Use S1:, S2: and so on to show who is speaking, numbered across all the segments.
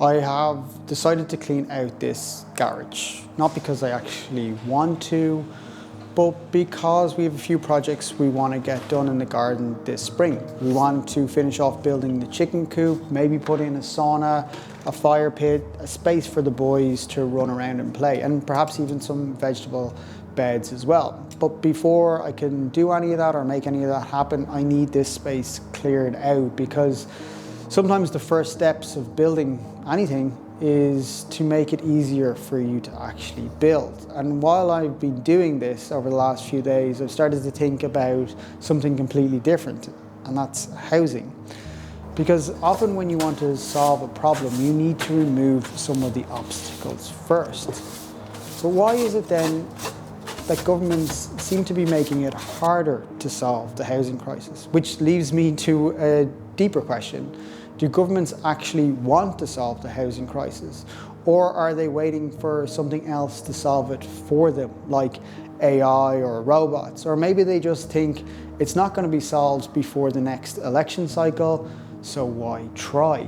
S1: I have decided to clean out this garage, not because I actually want to, but because we have a few projects we want to get done in the garden this spring. We want to finish off building the chicken coop, maybe put in a sauna, a fire pit, a space for the boys to run around and play, and perhaps even some vegetable beds as well. But before I can do any of that or make any of that happen, I need this space cleared out, because sometimes the first steps of building anything is to make it easier for you to actually build. And while I've been doing this over the last few days, I've started to think about something completely different, and that's housing. Because often when you want to solve a problem, you need to remove some of the obstacles first. But why is it then that governments seem to be making it harder to solve the housing crisis? Which leaves me to a deeper question. Do governments actually want to solve the housing crisis? Or are they waiting for something else to solve it for them, like AI or robots? Or maybe they just think it's not going to be solved before the next election cycle, so why try?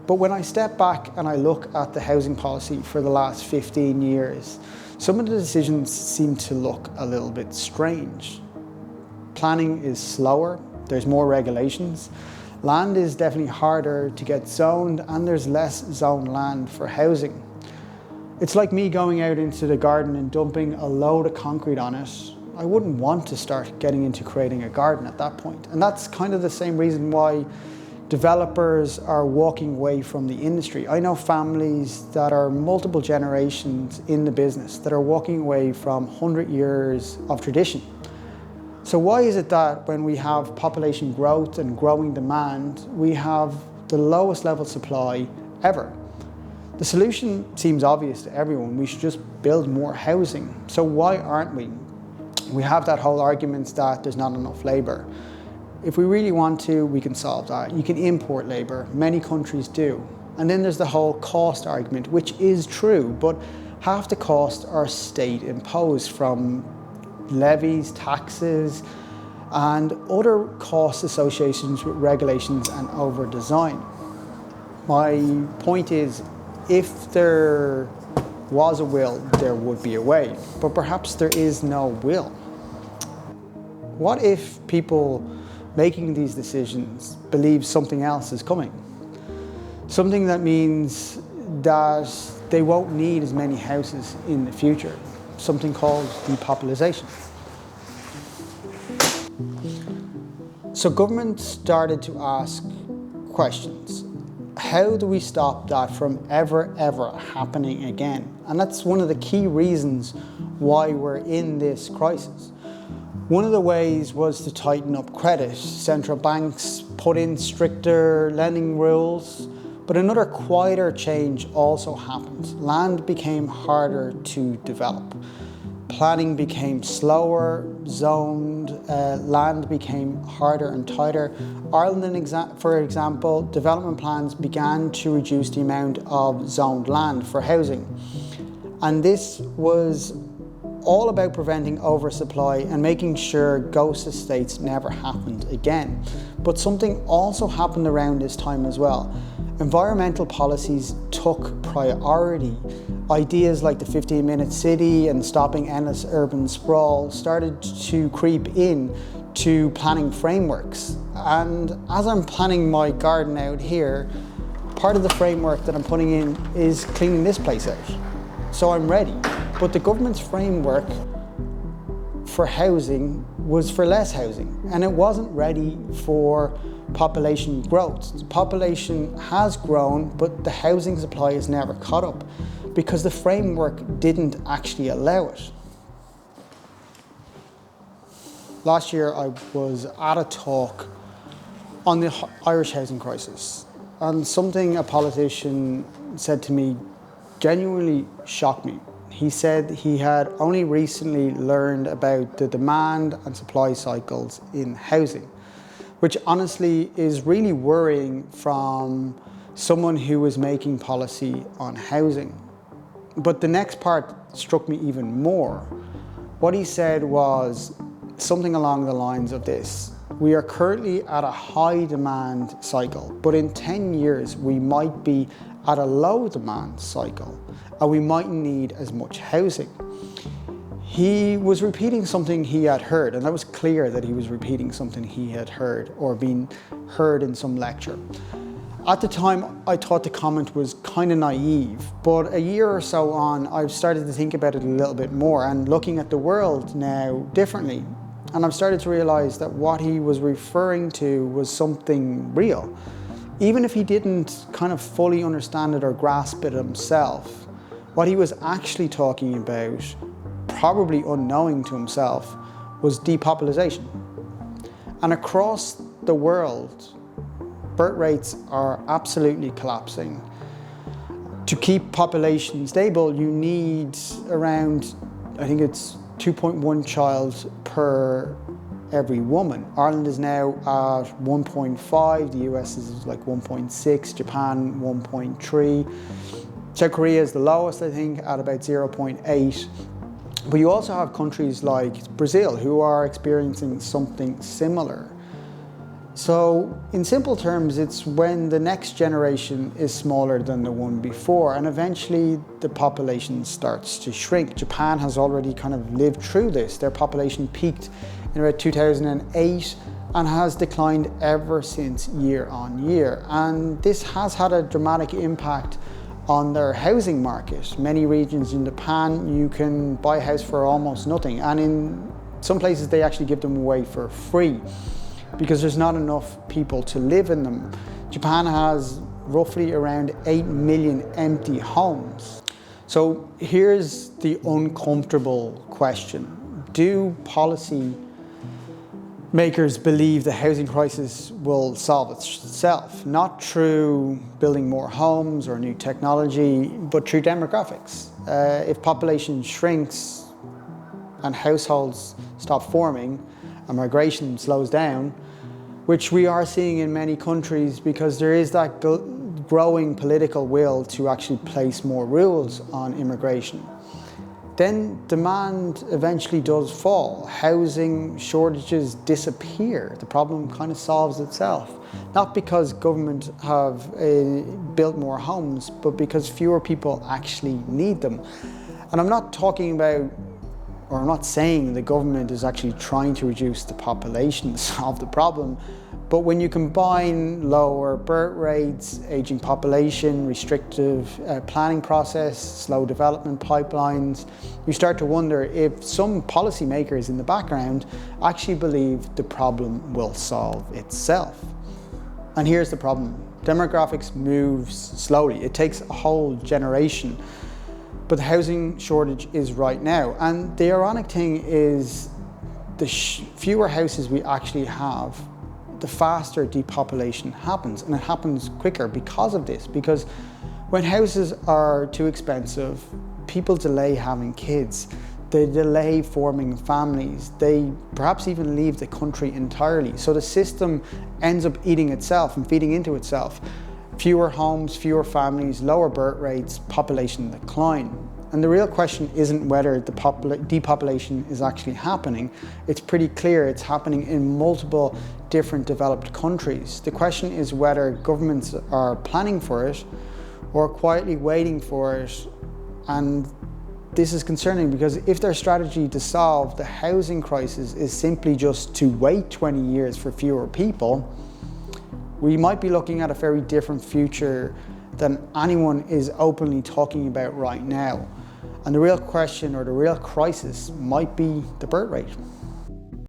S1: But when I step back and I look at the housing policy for the last 15 years, some of the decisions seem to look a little bit strange. Planning is slower, there's more regulations. Land is definitely harder to get zoned, and there's less zoned land for housing. It's like me going out into the garden and dumping a load of concrete on it. I wouldn't want to start getting into creating a garden at that point. And that's kind of the same reason why developers are walking away from the industry. I know families that are multiple generations in the business that are walking away from 100 years of tradition. So why is it that when we have population growth and growing demand, we have the lowest level supply ever? The solution seems obvious to everyone. We should just build more housing. So why aren't we? We have that whole argument that there's not enough labour. If we really want to, we can solve that. You can import labour. Many countries do. And then there's the whole cost argument, which is true, but half the costs are state imposed from levies, taxes, and other cost associations with regulations and over design. My point is, if there was a will, there would be a way, but perhaps there is no will. What if people making these decisions believe something else is coming? Something that means that they won't need as many houses in the future. Something called depopulation. So government started to ask questions. How do we stop that from ever happening again? And that's one of the key reasons why we're in this crisis. One of the ways was to tighten up credit. Central banks put in stricter lending rules, but another quieter change also happened. Land became harder to develop. Planning became slower, zoned, land became harder and tighter. Ireland, for example, development plans began to reduce the amount of zoned land for housing. And this was all about preventing oversupply and making sure ghost estates never happened again. But something also happened around this time as well. Environmental policies took priority. Ideas like the 15-minute city and stopping endless urban sprawl started to creep in to planning frameworks. And as I'm planning my garden out here, part of the framework that I'm putting in is cleaning this place out. So I'm ready. But the government's framework for housing was for less housing, and it wasn't ready for population growth. The population has grown, but the housing supply has never caught up because the framework didn't actually allow it. Last year I was at a talk on the Irish housing crisis, and something a politician said to me genuinely shocked me. He said he had only recently learned about the demand and supply cycles in housing, which honestly is really worrying from someone who was making policy on housing. But the next part struck me even more. What he said was something along the lines of this: We are currently at a high demand cycle, but in 10 years we might be at a low demand cycle and we mightn't need as much housing. He was repeating something he had heard, and that was clear that he was repeating something he had heard or been heard in some lecture. At the time, I thought the comment was kind of naive, but a year or so on, I've started to think about it a little bit more and looking at the world now differently. And I've started to realize that what he was referring to was something real. Even if he didn't kind of fully understand it or grasp it himself, what he was actually talking about, probably unknowing to himself, was depopulation. And across the world, birth rates are absolutely collapsing. To keep population stable, you need around, I think it's 2.1 child per every woman. Ireland is now at 1.5, the US is like 1.6, Japan 1.3. South Korea is the lowest, I think, at about 0.8. But you also have countries like Brazil who are experiencing something similar. So in simple terms, it's when the next generation is smaller than the one before, and eventually the population starts to shrink. Japan has already kind of lived through this. Their population peaked in about 2008 and has declined ever since year on year. And this has had a dramatic impact on their housing market. Many regions in Japan, you can buy a house for almost nothing. And in some places, they actually give them away for free, because there's not enough people to live in them. Japan has roughly around 8 million empty homes. So here's the uncomfortable question. Do policy makers believe the housing crisis will solve itself, not through building more homes or new technology, but through demographics? If population shrinks and households stop forming and migration slows down, which we are seeing in many countries because there is that growing political will to actually place more rules on immigration, then demand eventually does fall. Housing shortages disappear. The problem kind of solves itself. Not because government have built more homes, but because fewer people actually need them. And I'm not talking about, or I'm not saying the government is actually trying to reduce the population to solve the problem, but when you combine lower birth rates, aging population, restrictive planning process, slow development pipelines, you start to wonder if some policymakers in the background actually believe the problem will solve itself. And here's the problem. Demographics moves slowly. It takes a whole generation. But the housing shortage is right now. And the ironic thing is the fewer houses we actually have, the faster depopulation happens. And it happens quicker because of this. Because when houses are too expensive, people delay having kids. They delay forming families. They perhaps even leave the country entirely. So the system ends up eating itself and feeding into itself. Fewer homes, fewer families, lower birth rates, population decline. And the real question isn't whether the depopulation is actually happening. It's pretty clear it's happening in multiple different developed countries. The question is whether governments are planning for it or quietly waiting for it. And this is concerning because if their strategy to solve the housing crisis is simply just to wait 20 years for fewer people, we might be looking at a very different future than anyone is openly talking about right now. And the real question or the real crisis might be the birth rate.